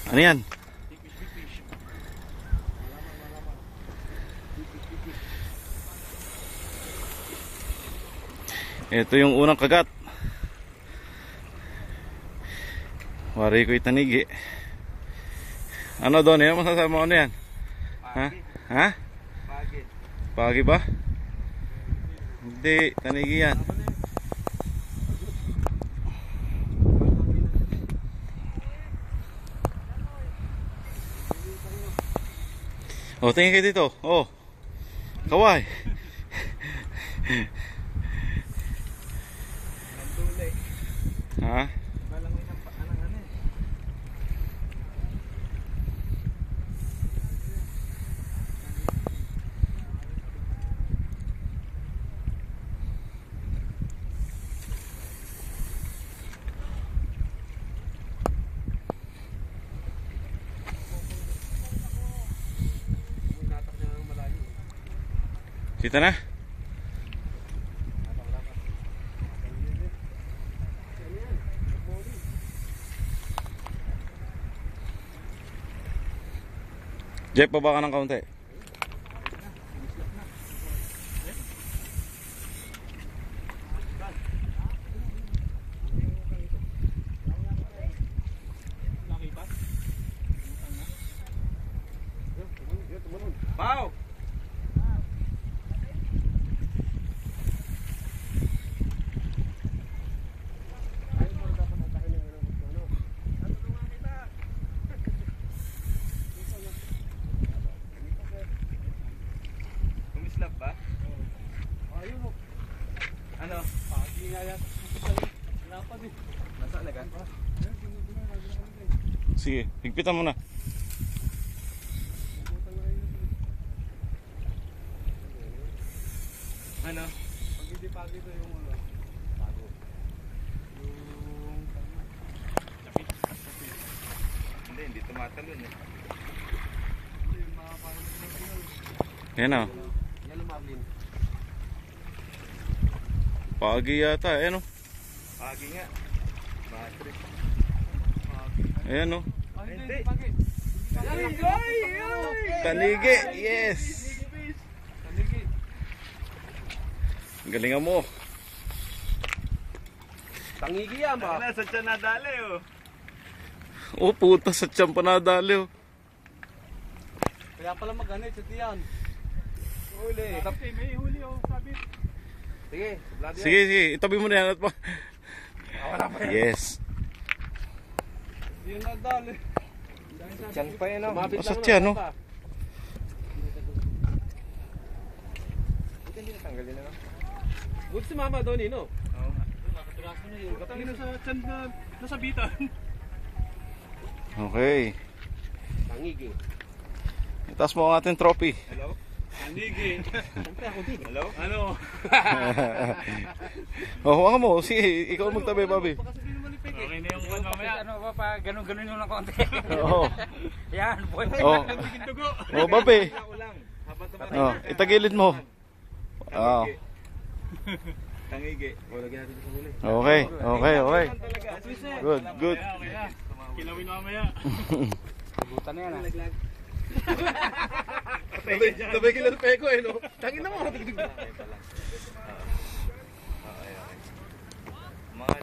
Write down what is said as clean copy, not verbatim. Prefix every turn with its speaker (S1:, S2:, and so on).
S1: Ano yan? Ito yung unang kagat. Wari ko itanigi. Ano doon? Ano masasabi mo? Ano yan? Ha? Ha?
S2: Pagi.
S1: Pagi ba? Hindi, tanigi yan. Oh, tingin kayo dito. Oh. Kaway. Ha? Kita na? Jeff, baba ka ng kaunti.
S2: Pau! Kumislap ba? Ayun mo. Ano? Pagi nga yan. Lapad eh. Nasa alaga?
S1: Sige, higpitan mo na.
S2: Ano? Pag hindi pagi ito yung ano? Bago. Yung... Lapit. Hindi tumatalon eh. Hindi, yung mga parang...
S1: Yan o.
S2: Yan ang Marlin.
S1: Pagi yata, ayan o.
S2: Pagi nga. Battery.
S1: Ayan o.
S2: Hindi.
S1: Tanigi, yes.
S2: Tanigi.
S1: Galingan mo.
S2: Tangigi yan ba? Nasa tiyan nadali oh.
S1: Oh, puta, sa tiyan pa nadali oh.
S2: Kaya pala mag-anit sa tiyan. Huli. May huli oh, sabi. Sige,
S1: Sige, sige, itabi mo na yan at pa.
S2: Wala pa yan.
S1: Yes.
S2: Yun nadali. Tiyan pa yan oh.
S1: Sa tiyan oh.
S2: Buti hindi natanggalin na no? Buti si mama doon no? Oo. Nakatiraso na yun. Katangin na sa tiyan na nasabitan.
S1: Okay.
S2: Tangigi.
S1: Itaas mo ang ating trophy.
S2: Hello? Tangigi. Siyempre ako din. Hello? Ano?
S1: Oh, huwag mo. Sige, ikaw magtabi, Bobby.
S2: Okay na yung mamaya.
S3: Ano ba pa, ganun-ganun yung ng konti.
S1: Oo.
S3: Yan, boy.
S1: Oh. Oh, Bobby. Oh, itagilid mo. Oh.
S2: Tangigi. O, lagyan natin sa huli.
S1: Okay, okay, okay. Good, good.
S2: Kilawin mamaya.
S3: Buta na yan ah.
S2: Sabay kila sa peko eh no? Tangin na mo. Mga